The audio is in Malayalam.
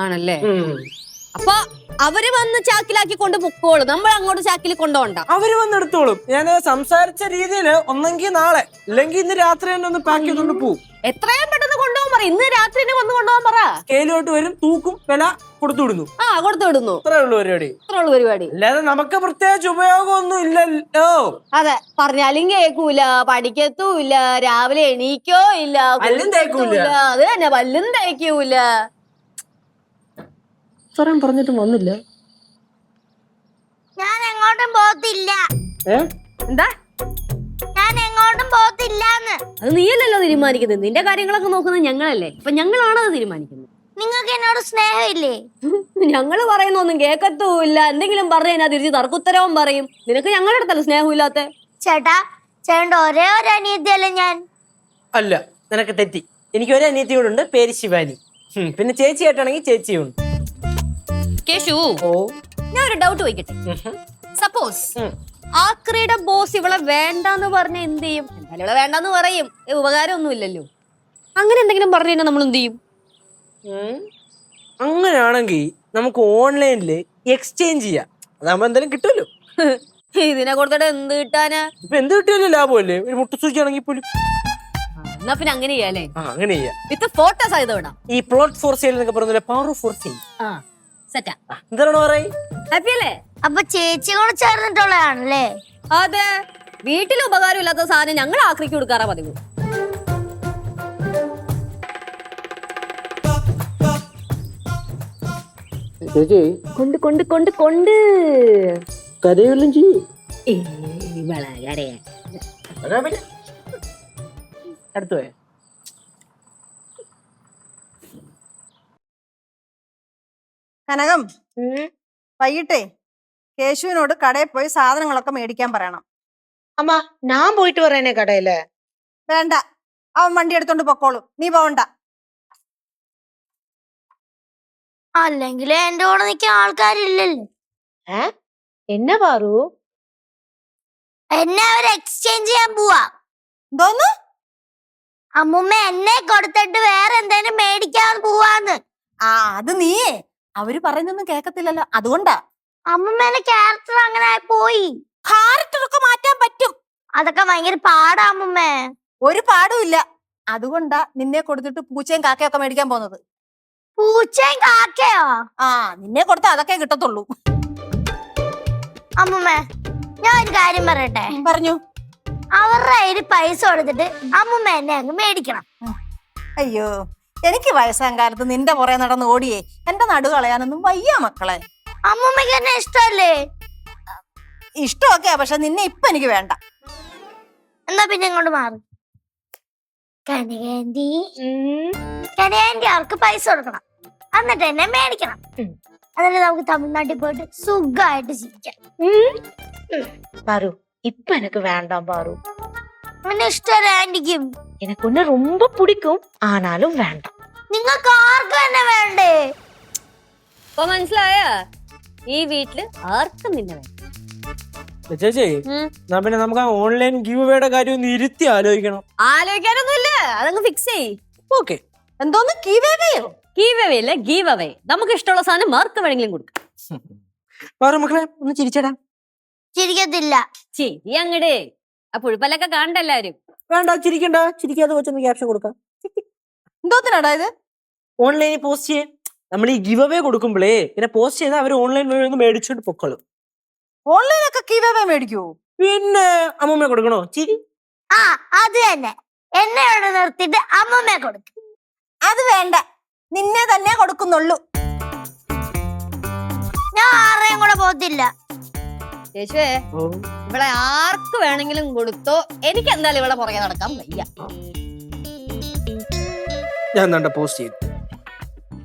ആണല്ലേ? അപ്പൊ അവര് വന്ന് ചാക്കിലാക്കി കൊണ്ട് പൊക്കോളും, നമ്മൾ അങ്ങോട്ട് ചാക്കിൽ കൊണ്ടുപോണ്ട. അവര് വന്നെടുത്തോളും. ഞാൻ സംസാരിച്ച രീതിയിൽ ഒന്നെങ്കിൽ നാളെ അല്ലെങ്കിൽ ഇന്ന് രാത്രി തന്നെ ഒന്ന് പാക്ക് ചെയ്തോണ്ട് പോവും. എത്രയും പെട്ടെന്ന് കൊണ്ടുപോകാൻ പറ, ഇന്ന് രാത്രി തന്നെ വന്ന് കൊണ്ടുപോകാൻ പറ. സ്കെയിലോട്ട് വരും, തൂക്കും, വില കൊടുത്തു വിടുന്നു. കൊടുത്തു വിടുന്നു. അത്രേ ഉള്ളൂ പരിപാടി. പരിപാടി അല്ലാതെ നമുക്ക് പ്രത്യേകിച്ച് ഉപയോഗമൊന്നും ഇല്ലല്ലോ. അതെ, പറഞ്ഞാലും കേൾക്കൂല, പഠിക്കത്തൂല്ല, രാവിലെ എണീക്കോ ഇല്ല, പല്ലും തേക്കൂല. അത് തന്നെ, പല്ലും തേക്കൂല. ഇത്രയും പറഞ്ഞിട്ടും വന്നില്ല. ഞാൻ എങ്ങോട്ടും പോകത്തില്ല. എന്താ? ഞാൻ എങ്ങോട്ടും പോകത്തില്ലാന്ന്. അത് നീയല്ലല്ലോ തീരുമാനിക്കുന്നത്, നിന്റെ കാര്യങ്ങളൊക്കെ നോക്കുന്നത് ഞങ്ങളല്ലേ. അപ്പൊ ഞങ്ങളാണത് തീരുമാനിക്കുന്നത്. നിങ്ങൾക്ക് എന്നോട് സ്നേഹമില്ലേ? ഞങ്ങള് പറയുന്നൊന്നും കേക്കത്തുമില്ല. എന്തെങ്കിലും പറഞ്ഞു കഴിഞ്ഞാൽ തിരിച്ച് തർക്കുത്തരവും പറയും. നിനക്ക് ഞങ്ങളുടെ അടുത്തല്ല സ്നേഹമില്ലാത്ത. ചേട്ടാ, ചേട്ടൻ്റെ ഒരേ ഒരു അനിയത്തിയല്ലേ ഞാൻ? അല്ല, നിനക്ക് തെറ്റി. എനിക്ക് ഒരു അനിയത്തിയോടുണ്ട്, പേര് ശിവാനി. പിന്നെ ചേച്ചിയായിട്ടാണെങ്കിൽ ചേച്ചിയുണ്ട്. കേശു, ഞാൻ ഒരു ഡൗട്ട് ചോദിക്കട്ടെ. സപ്പോസ് ആക്രിയുടെ ബോസ് ഇവളെ വേണ്ടാന്ന് പറഞ്ഞ എന്ത് ചെയ്യും? എന്തായാലും ഇവളെ വേണ്ടാന്ന് പറയും, ഉപകാരം ഒന്നും ഇല്ലല്ലോ. അങ്ങനെ എന്തെങ്കിലും പറഞ്ഞു കഴിഞ്ഞാൽ നമ്മൾ എന്ത് ചെയ്യും? അങ്ങനെയാണെങ്കിൽ നമുക്ക് ഓൺലൈനില് എക്സ്ചേഞ്ച് ചെയ്യാം. അതാകുമ്പോ എന്തായാലും കിട്ടുമല്ലോ. ഇതിനെ കൊടുത്തിട്ട് എന്ത് കിട്ടാനാ? ഇപ്പൊ എന്ത് കിട്ടിയാലും ലാഭമല്ലേ, ഒരു മുട്ടുസൂചി ആണെങ്കിൽ പോലും. എന്നാ പിന്നെ അങ്ങനെ ചെയ്യാല്ലേ? അങ്ങനെ ചെയ്യാം. വിത്ത് ഫോട്ടോസ് ആയത് വിടാം. ഈ പ്ലോട്ട് ഫോർ സെയിൽ എന്നൊക്കെ പറഞ്ഞ പാറു ഫോർ സെയിൽ. എന്താണ് പറയും? ഹാപ്പി അല്ലേ? അപ്പൊ ചേച്ചി കൂടെ ചേർന്നിട്ടുള്ളതാണല്ലേ? അതെ, വീട്ടിൽ ഉപകാരം ഇല്ലാത്ത സാധനം ഞങ്ങൾ ആക്രിക്ക് കൊടുക്കാറാ പതിവ്. കൊണ്ട് കൊണ്ട് കൊണ്ട് കൊണ്ട് കരയെല്ലാം ചെയ്യും. അടുത്ത് പോയ കനകം, വൈകിട്ടേ കേശുവിനോട് കടയിൽ പോയി സാധനങ്ങളൊക്കെ മേടിക്കാൻ പറയണം. അമ്മ, ഞാൻ പോയിട്ട് പറയണേ കടയില്? വേണ്ട, അവൻ വണ്ടി എടുത്തോണ്ട് പൊക്കോളും, നീ പോവണ്ട. അല്ലെങ്കിൽ എന്റെ കൂടെ നിൽക്കാൻ ആൾക്കാരില്ലല്ലോ. എന്നാ പാറു? എന്നെ അവർ എക്സ്ചേഞ്ച് ചെയ്യാൻ പോവാ. എന്തോന്ന്? അമ്മുമ്മ എന്നെ കൊടുത്തിട്ട് വേറെ എന്തെങ്കിലും മേടിക്കാൻ പോവാന്ന്. അത് നീയേ അവര് പറയുന്നൊന്നും കേക്കത്തില്ലല്ലോ, അതുകൊണ്ടാ. അമ്മുമ്മേന്റെ ക്യാരക്ടർ അങ്ങനെ പോയി. ക്യാരക്ടറൊക്കെ മാറ്റാൻ പറ്റും. അതൊക്കെ ഭയങ്കര പാടാ അമ്മുമ്മേ. ഒരു പാടും ഇല്ല. അതുകൊണ്ടാ നിന്നെ കൊടുത്തിട്ട് പൂച്ചയും കാക്കയൊക്കെ മേടിക്കാൻ പോകുന്നത്. പൂച്ചയും കാക്കയോ? നിന്നെ കൊടുത്താ അതൊക്കെ കിട്ടത്തുള്ളൂ. അമ്മുമ്മേ, ഞാൻ ഒരു കാര്യം പറയട്ടെ? പറഞ്ഞു. അവരുടെ കയ്യിൽ പൈസ കൊടുത്തിട്ട് അമ്മുമ്മ എന്നെ അങ്ങ് മേടിക്കണം. അയ്യോ, എനിക്ക് വയസ്സാം കാലത്ത് നിന്റെ പുറകെ നടന്ന് ഓടിയേ എന്റെ നടു കളയാനൊന്നും വയ്യ മക്കളെ. അമ്മുമ്മക്ക് എന്നെ ഇഷ്ടമല്ലേ? ഇഷ്ടമൊക്കെയാ, പക്ഷെ നിന്നെ ഇപ്പൊ എനിക്ക് വേണ്ട. എന്നാ പിന്നെ ഇങ്ങോട്ട് മാറും. കനകാന്റി, കനകാന്റി അവർക്ക് പൈസ കൊടുക്കണം, എന്നിട്ട് എന്നെ മേടിക്കണം. എന്നിട്ട് നമുക്ക് തമിഴ്നാട്ടിൽ പോയിട്ട് സുഖമായിട്ട് ജീവിക്കാം. பாரு, இப்ப எனக்கு வேண்டாம் பாரு. എന്നെ ഇഷ്ടമല്ല ആന്റിക്കും. எனக்கு ஒன்னு ரொம்ப பிடிக்கும், ஆனாலும் வேண்டாம். നിങ്ങൾക്ക് ആർക്കും എന്നെ വേണ്ടേ? ഇപ്പൊ മനസ്സിലായ? ഈ വീട്ടില് ആർക്കും നിന്നെ വേണ്ട. ചേച്ചി, പിന്നെ നമുക്ക് ആ ഓൺലൈൻ ഗീവ് അവേയുടെ കാര്യം ഒന്ന് ഇരുത്തി ആലോചിക്കണം. ആലോചിക്കാനൊന്നുമില്ല, അതങ്ങ് ഫിക്സ് ചെയ്യ്. ഓക്കെ. എന്തോന്ന് ഗീവ് അവേയോ? ഗീവ് അവേ അല്ല, ഗീവ് അവേ. നമുക്ക് ഇഷ്ടമുള്ള സാധനം മാർക്ക് വേണമെങ്കിലും കൊടുക്കാം. വേറെ മക്കളെ ഒന്ന് ചിരിച്ചടാ. ചിരിക്കത്തില്ല. ശരി, അങ്ങട് ആ പുഴുപ്പല്ലൊക്കെ കാണണ്ട എല്ലാവരും. വേണ്ട, ചിരിക്കണ്ട. ചിരിക്കാതെ വെച്ചൊന്ന് ക്യാപ്ഷൻ കൊടുക്കാം. എന്തോത്തിനാടാ ഇത്? ഓൺലൈനിൽ പോസ്റ്റ് ചെയ്യാൻ. നമ്മൾ ഈ ഗിവ് അവേ കൊടുക്കുമ്പോഴേ ഇങ്ങനെ പോസ്റ്റ് ചെയ്താൽ അവർ ഓൺലൈൻ വഴി ഒന്ന് മേടിച്ചോണ്ട് പൊക്കളും. ഓൺലൈനൊക്കെ ഗീവ് അവേ മേടിക്കുവോ? പിന്നെ അമ്മൂമ്മ കൊടുക്കണോ? ചിരി. അത് തന്നെ, എന്നെ അവിടെ നിർത്തിയിട്ട് അമ്മമ്മ കൊടുക്കും. അത് വേണ്ട, നിന്നെ തന്നെ കൊടുക്കുന്നുള്ളൂ. ഞാൻ ആരുടെയും കൂടെ പോകത്തില്ല. യേശുവേ, ഇവിടെ ആർക്ക് വേണമെങ്കിലും കൊടുത്തോ, എനിക്ക് എന്തായാലും ഇവിടെ പുറകെ നടക്കാൻ വയ്യ. ഞാൻ പോസ്റ്റ് ചെയ്തു.